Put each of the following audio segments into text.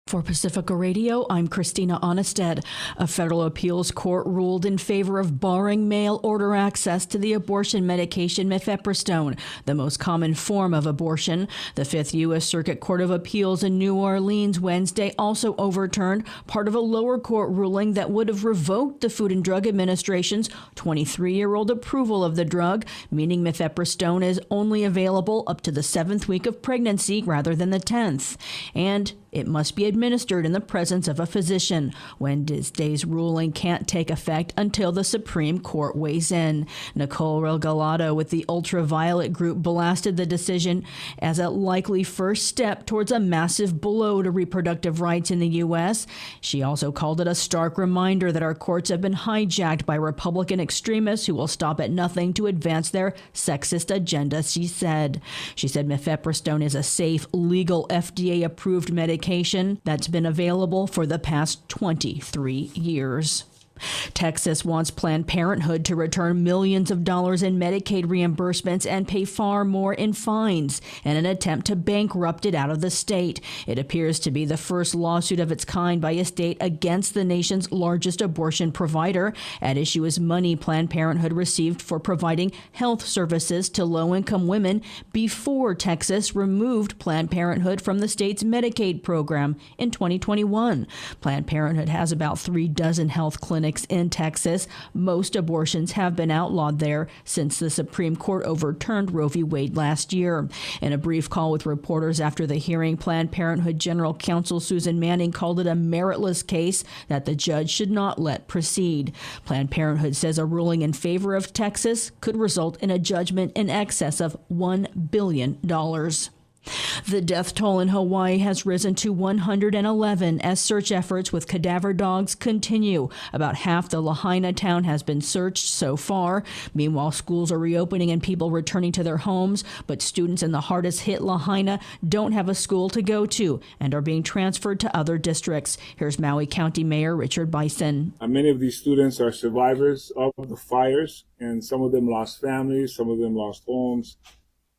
For Pacifica Radio, I'm Christina Onnested. A federal appeals court ruled in favor of barring mail-order access to the abortion medication mifepristone, the most common form of abortion. The Fifth U.S. Circuit Court of Appeals in New Orleans Wednesday also overturned part of a lower court ruling that would have revoked the Food and Drug Administration's 23-year-old approval of the drug, meaning mifepristone is only available up to the 7th week of pregnancy rather than the 10th. And it must be administered in the presence of a physician. Wednesday's ruling can't take effect until the Supreme Court weighs in. Nicole Regalado with the Ultraviolet Group blasted the decision as a likely first step towards a massive blow to reproductive rights in the U.S. She also called it a stark reminder that our courts have been hijacked by Republican extremists who will stop at nothing to advance their sexist agenda, she said. She said mifepristone is a safe, legal, FDA-approved medication that's been available for the past 23 years. Texas wants Planned Parenthood to return millions of dollars in Medicaid reimbursements and pay far more in fines in an attempt to bankrupt it out of the state. It appears to be the first lawsuit of its kind by a state against the nation's largest abortion provider. At issue is money Planned Parenthood received for providing health services to low-income women before Texas removed Planned Parenthood from the state's Medicaid program in 2021. Planned Parenthood has about 36 health clinics in Texas. Most abortions have been outlawed there since the Supreme Court overturned Roe v. Wade last year. In a brief call with reporters after the hearing, Planned Parenthood General Counsel Susan Manning called it a meritless case that the judge should not let proceed. Planned Parenthood says a ruling in favor of Texas could result in a judgment in excess of $1 billion. The death toll in Hawaii has risen to 111 as search efforts with cadaver dogs continue. About half the Lahaina town has been searched so far. Meanwhile, schools are reopening and people returning to their homes, but students in the hardest hit Lahaina don't have a school to go to and are being transferred to other districts. Here's Maui County Mayor Richard Bison. Many of these students are survivors of the fires, and some of them lost families, some of them lost homes.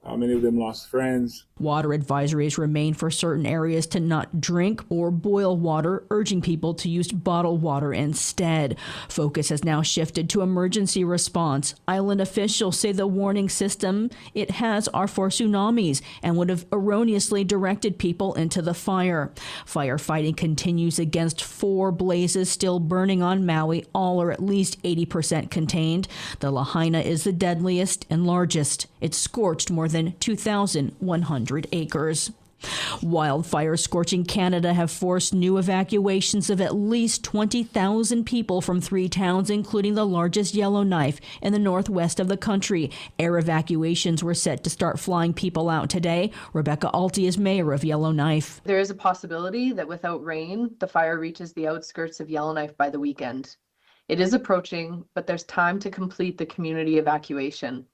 Many of them lost friends. Water advisories remain for certain areas to not drink or boil water, urging people to use bottled water instead. Focus has now shifted to emergency response. Island officials say the warning system it has are for tsunamis and would have erroneously directed people into the fire. Firefighting continues against 4 blazes still burning on Maui. All are at least 80% contained. The Lahaina is the deadliest and largest. It's scorched more than 2,100 acres. Wildfires scorching Canada have forced new evacuations of at least 20,000 people from 3 towns, including the largest Yellowknife in the northwest of the country. Air evacuations were set to start flying people out today. Rebecca Alty is mayor of Yellowknife. There is a possibility that without rain, the fire reaches the outskirts of Yellowknife by the weekend. It is approaching, but there's time to complete the community evacuation.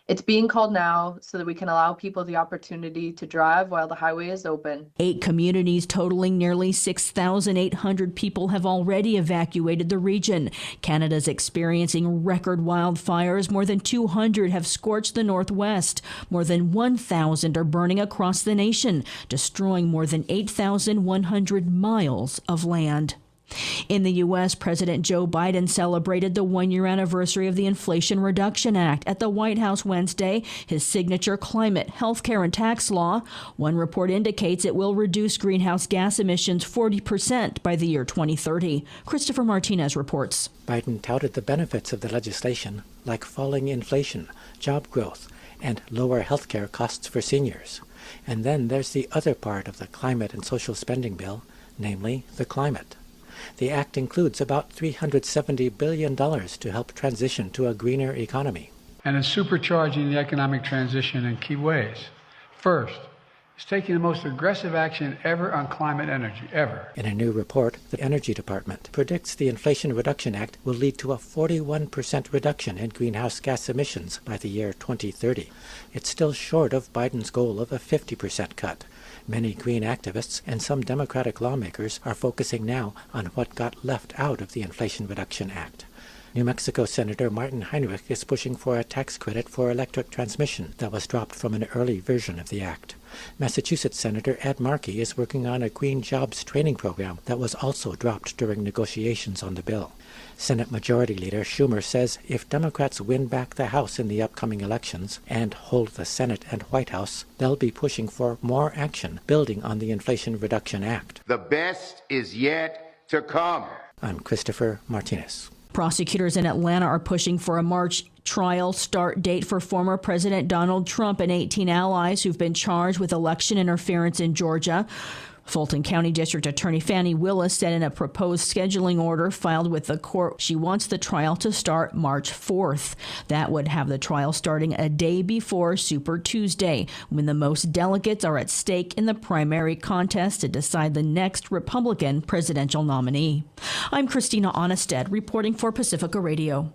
It's being called now so that we can allow people the opportunity to drive while the highway is open. 8 communities totaling nearly 6,800 people have already evacuated the region. Canada's experiencing record wildfires. More than 200 have scorched the northwest. More than 1,000 are burning across the nation, destroying more than 8,100 miles of land. In the U.S., President Joe Biden celebrated the 1-year anniversary of the Inflation Reduction Act at the White House Wednesday, his signature climate, healthcare, and tax law. One report indicates it will reduce greenhouse gas emissions 40% by the year 2030. Christopher Martinez reports. Biden touted the benefits of the legislation, like falling inflation, job growth, and lower healthcare costs for seniors. And then there's the other part of the climate and social spending bill, namely the climate. The act includes about $370 billion to help transition to a greener economy. And it's supercharging the economic transition in key ways. First, it's taking the most aggressive action ever on climate energy, ever. In a new report, the Energy Department predicts the Inflation Reduction Act will lead to a 41% reduction in greenhouse gas emissions by the year 2030. It's still short of Biden's goal of a 50% cut. Many green activists and some Democratic lawmakers are focusing now on what got left out of the Inflation Reduction Act. New Mexico Senator Martin Heinrich is pushing for a tax credit for electric transmission that was dropped from an early version of the act. Massachusetts Senator Ed Markey is working on a green jobs training program that was also dropped during negotiations on the bill. Senate Majority Leader Schumer says if Democrats win back the House in the upcoming elections and hold the Senate and White House, they'll be pushing for more action building on the Inflation Reduction Act. The best is yet to come. I'm Christopher Martinez. Prosecutors in Atlanta are pushing for a March trial start date for former President Donald Trump and 18 allies who've been charged with election interference in Georgia. Fulton County District Attorney Fannie Willis said in a proposed scheduling order filed with the court she wants the trial to start March 4th. That would have the trial starting a day before Super Tuesday, when the most delegates are at stake in the primary contest to decide the next Republican presidential nominee. I'm Christina Onnested, reporting for Pacifica Radio.